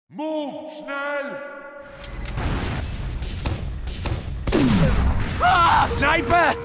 Move, schnell! Ah, Sniper!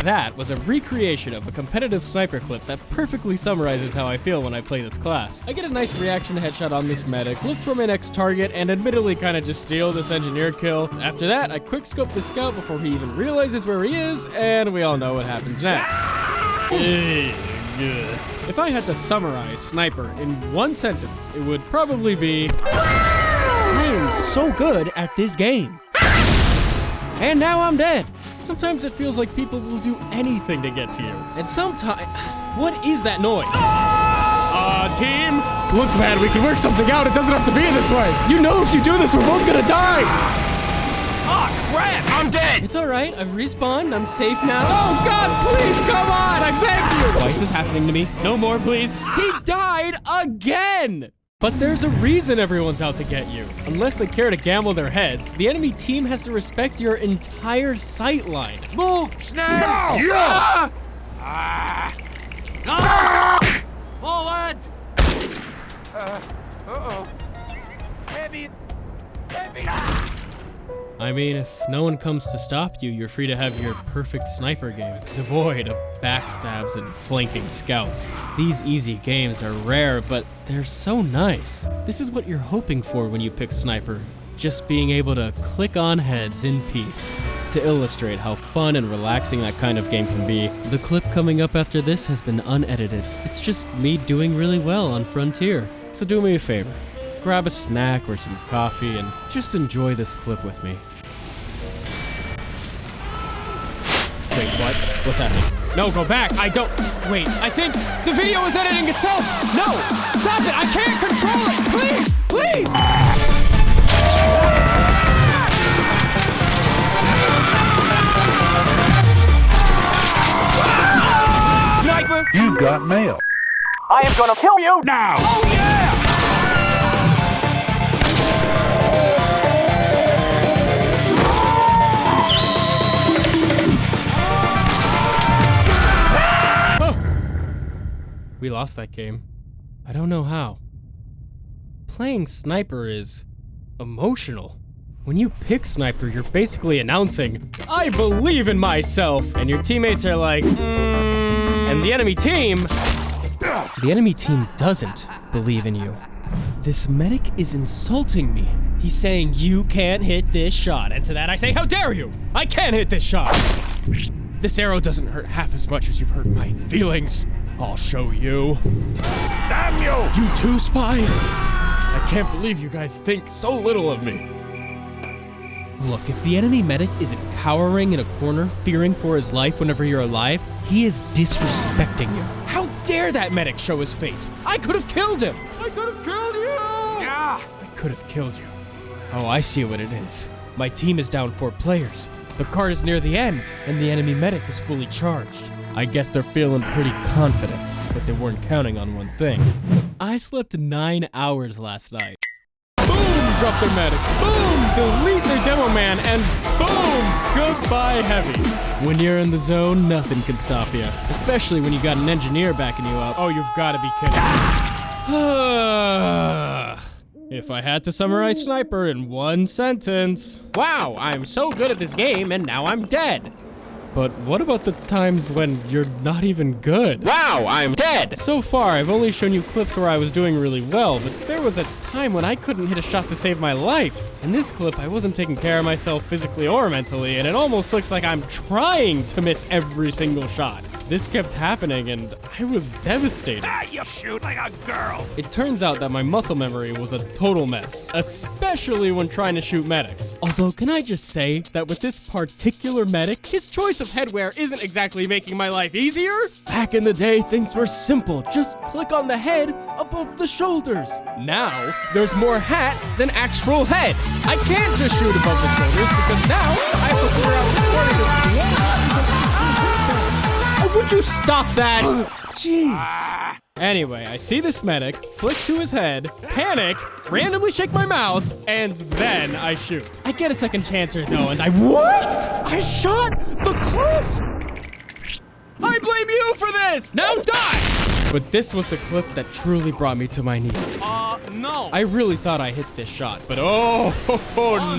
That was a recreation of a competitive sniper clip that perfectly summarizes how I feel when I play this class. I get a nice reaction headshot on this medic, look for my next target, and admittedly kinda just steal this engineer kill. After that, I quickscope the scout before he even realizes where he is, and we all know what happens next. If I had to summarize Sniper in one sentence, it would probably be, I am so good at this game. And now I'm dead. Sometimes it feels like people will do anything to get to you. And sometimes, what is that noise? Team, look man, we can work something out. It doesn't have to be this way. You know if you do this, we're both gonna die. Ah, crap, I'm dead. It's all right, I've respawned, I'm safe now. Oh God, please, come on, I beg you. Why is this happening to me? No more, please. He died again. But there's a reason everyone's out to get you. Unless they care to gamble their heads, the enemy team has to respect your entire sight line. Move, schnell! No! Yeah! Forward! Uh-oh. Heavy! I mean, if no one comes to stop you, you're free to have your perfect sniper game, devoid of backstabs and flanking scouts. These easy games are rare, but they're so nice. This is what you're hoping for when you pick sniper, just being able to click on heads in peace. To illustrate how fun and relaxing that kind of game can be, the clip coming up after this has been unedited. It's just me doing really well on Frontier. So do me a favor. Grab a snack or some coffee and just enjoy this clip with me. Wait, what? What's happening? No, go back. I don't. Wait, I think the video is editing itself. No, stop it. I can't control it. Please, please. Sniper! You got mail. I am gonna kill you Now! Oh yeah! We lost that game. I don't know how. Playing Sniper is emotional. When you pick Sniper, you're basically announcing, I believe in myself, and your teammates are like, and the enemy team doesn't believe in you. This medic is insulting me. He's saying, you can't hit this shot, and to that I say, how dare you? I can hit this shot. This arrow doesn't hurt half as much as you've hurt my feelings. I'll show you. Damn you! You too, spy? I can't believe you guys think so little of me. Look, if the enemy medic isn't cowering in a corner, fearing for his life whenever you're alive, he is disrespecting you. How dare that medic show his face? I could have killed him. I could have killed you. Yeah! I could have killed you. Oh, I see what it is. My team is down 4 players. The card is near the end, and the enemy medic is fully charged. I guess they're feeling pretty confident, but they weren't counting on one thing. I slept 9 hours last night. Boom, drop their medic. Boom, delete their demo man, and boom, goodbye heavy. When you're in the zone, nothing can stop you, especially when you got an engineer backing you up. Oh, you've got to be kidding. If I had to summarize Sniper in one sentence, wow, I'm so good at this game, and now I'm dead. But what about the times when you're not even good? Wow, I'm dead! So far, I've only shown you clips where I was doing really well, but there was a time when I couldn't hit a shot to save my life. In this clip, I wasn't taking care of myself physically or mentally, and it almost looks like I'm trying to miss every single shot. This kept happening and I was devastated. You shoot like a girl. It turns out that my muscle memory was a total mess, especially when trying to shoot medics. Although, can I just say that with this particular medic, his choice of headwear isn't exactly making my life easier? Back in the day, things were simple. Just click on the head above the shoulders. Now, there's more hat than actual head. I can't just shoot above the shoulders because now I have to figure out which one. Would you stop that? Jeez. Anyway, I see this medic, flick to his head, panic, randomly shake my mouse, and then I shoot. I get a second chance here though, and what? I shot the cliff! I blame you for this! Now die! But this was the clip that truly brought me to my knees. No. I really thought I hit this shot, but oh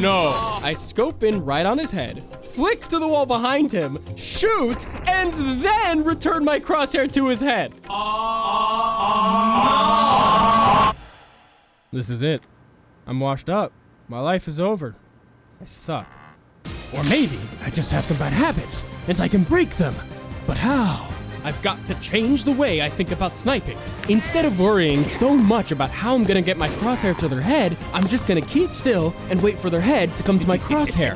no. I scope in right on his head, flick to the wall behind him, shoot, and then return my crosshair to his head. No. This is it. I'm washed up. My life is over. I suck. Or maybe I just have some bad habits, and I can break them. But how? I've got to change the way I think about sniping. Instead of worrying so much about how I'm gonna get my crosshair to their head, I'm just gonna keep still and wait for their head to come to my crosshair.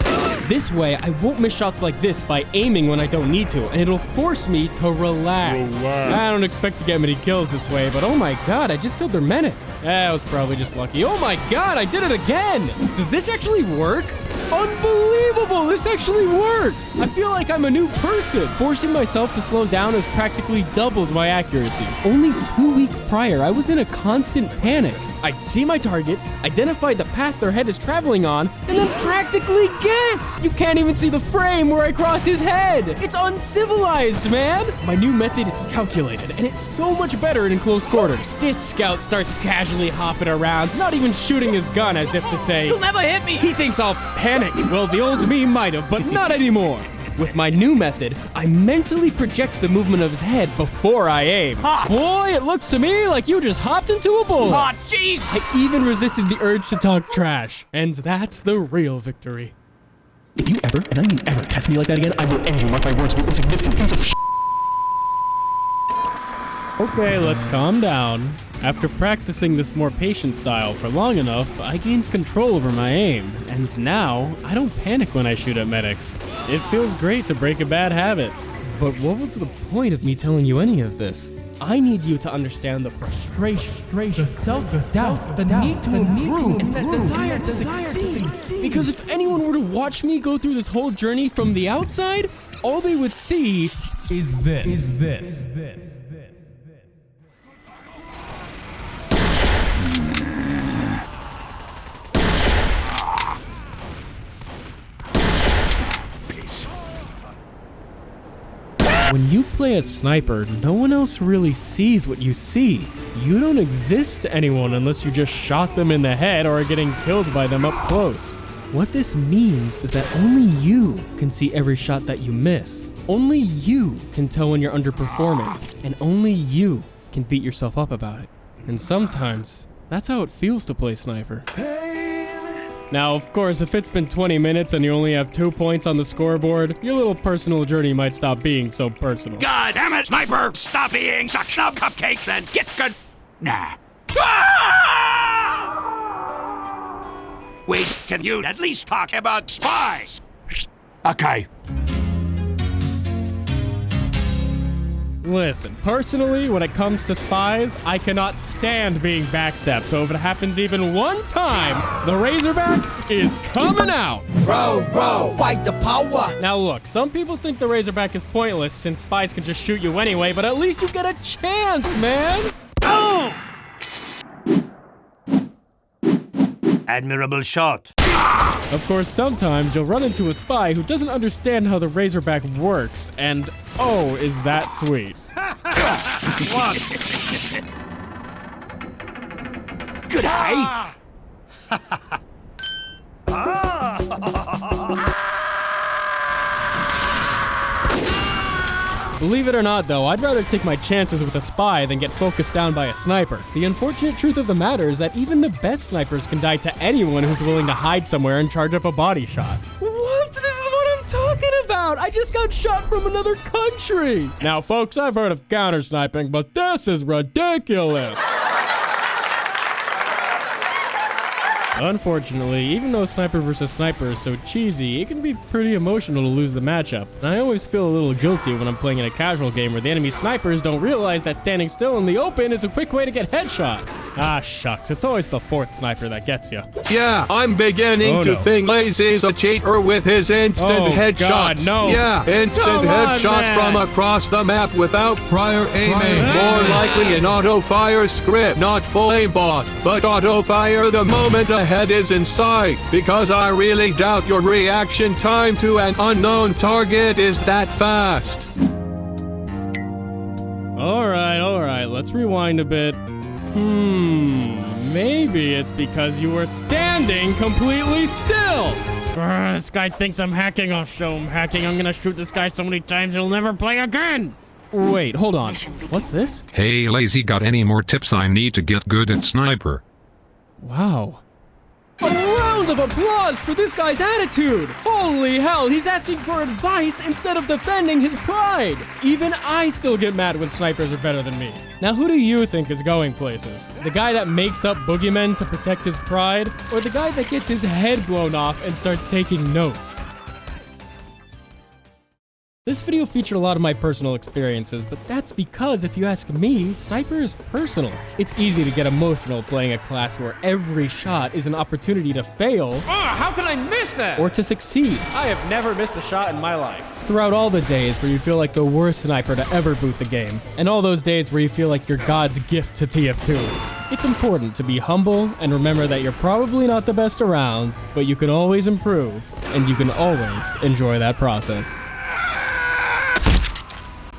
This way, I won't miss shots like this by aiming when I don't need to, and it'll force me to relax. I don't expect to get many kills this way, but oh my god, I just killed their medic. That was probably just lucky. Oh my god, I did it again! Does this actually work? Unbelievable! This actually works! I feel like I'm a new person. Forcing myself to slow down has practically doubled my accuracy. Only 2 weeks prior, I was in a constant panic. I'd see my target, identify the path their head is traveling on, and then practically guess! You can't even see the frame where I cross his head! It's uncivilized, man! My new method is calculated, and it's so much better in close quarters. This scout starts casually hopping around, not even shooting his gun as if to say, "You'll never hit me!" He thinks I'll panic. Well, the old me might have, but not anymore. With my new method, I mentally project the movement of his head before I aim. Boy, it looks to me like you just hopped into a bullet. Jeez. I even resisted the urge to talk trash. And that's the real victory. If you ever, and I mean ever, test me like that again, I will end you, mark my words, you insignificant piece of shit. Okay, let's calm down. After practicing this more patient style for long enough, I gained control over my aim, and now I don't panic when I shoot at medics. It feels great to break a bad habit. But what was the point of me telling you any of this? I need you to understand the frustration, the self-doubt, the need to improve, and that desire to succeed. Because if anyone were to watch me go through this whole journey from the outside, all they would see is this. When you play as sniper, no one else really sees what you see. You don't exist to anyone unless you just shot them in the head or are getting killed by them up close. What this means is that only you can see every shot that you miss. Only you can tell when you're underperforming, and only you can beat yourself up about it. And sometimes, that's how it feels to play sniper. Now, of course, if it's been 20 minutes and you only have 2 points on the scoreboard, your little personal journey might stop being so personal. God damn it, sniper! Stop eating suction up cupcakes and get good. Nah. Ah! Wait, can you at least talk about spies? Okay. Listen, personally, when it comes to spies, I cannot stand being backstabbed, so if it happens even one time, the Razorback is coming out! Bro, fight the power! Now look, some people think the Razorback is pointless since spies can just shoot you anyway, but at least you get a chance, man! Oh! Admirable shot. Of course, sometimes you'll run into a spy who doesn't understand how the Razorback works, and oh, is that sweet. What? Good eye. Believe it or not, though, I'd rather take my chances with a spy than get focused down by a sniper. The unfortunate truth of the matter is that even the best snipers can die to anyone who's willing to hide somewhere and charge up a body shot. What? This is what I'm talking about! out. I just got shot from another country. Now, folks, I've heard of counter sniping, but this is ridiculous. Unfortunately, even though Sniper vs. Sniper is so cheesy, it can be pretty emotional to lose the matchup. And I always feel a little guilty when I'm playing in a casual game where the enemy snipers don't realize that standing still in the open is a quick way to get headshot. Ah, shucks, it's always the fourth sniper that gets you. Yeah, I'm beginning to think Lazy's a cheater with his instant headshots. God, no. Yeah, instant headshots from across the map without prior aiming. More likely an auto-fire script, not full aimbot, but auto-fire the moment a head is in sight, because I really doubt your reaction time to an unknown target is that fast. Alright, let's rewind a bit. Maybe it's because you were standing completely still. This guy thinks I'm hacking. I'll show him hacking. I'm gonna shoot this guy so many times he'll never play again. Wait, hold on. What's this? Hey Lazy, got any more tips I need to get good at sniper? Wow. A round of applause for this guy's attitude! Holy hell, he's asking for advice instead of defending his pride! Even I still get mad when snipers are better than me. Now, who do you think is going places? The guy that makes up boogeymen to protect his pride? Or the guy that gets his head blown off and starts taking notes? This video featured a lot of my personal experiences, but that's because, if you ask me, Sniper is personal. It's easy to get emotional playing a class where every shot is an opportunity to fail. How can I miss that? Or to succeed. I have never missed a shot in my life. Throughout all the days where you feel like the worst sniper to ever boot the game, and all those days where you feel like you're God's gift to TF2. It's important to be humble and remember that you're probably not the best around, but you can always improve, and you can always enjoy that process.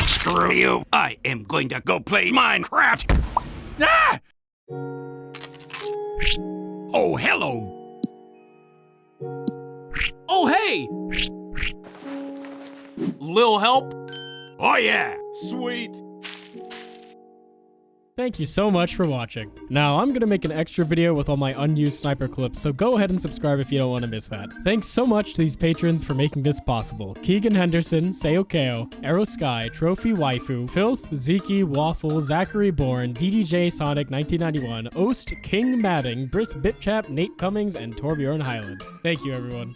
Screw you. I am going to go play Minecraft. Ah! Oh, hello. Oh, hey! Lil help? Oh, yeah. Sweet. Thank you so much for watching. Now, I'm gonna make an extra video with all my unused sniper clips, so go ahead and subscribe if you don't want to miss that. Thanks so much to these patrons for making this possible. Keegan Henderson, Seokeo, Arrow Sky, Trophy Waifu, Filth, Zeki, Waffle, Zachary Bourne, DDJ Sonic 1991, Oast, King Madding, Briss Bipchap, Nate Cummings, and Torbjorn Highland. Thank you, everyone.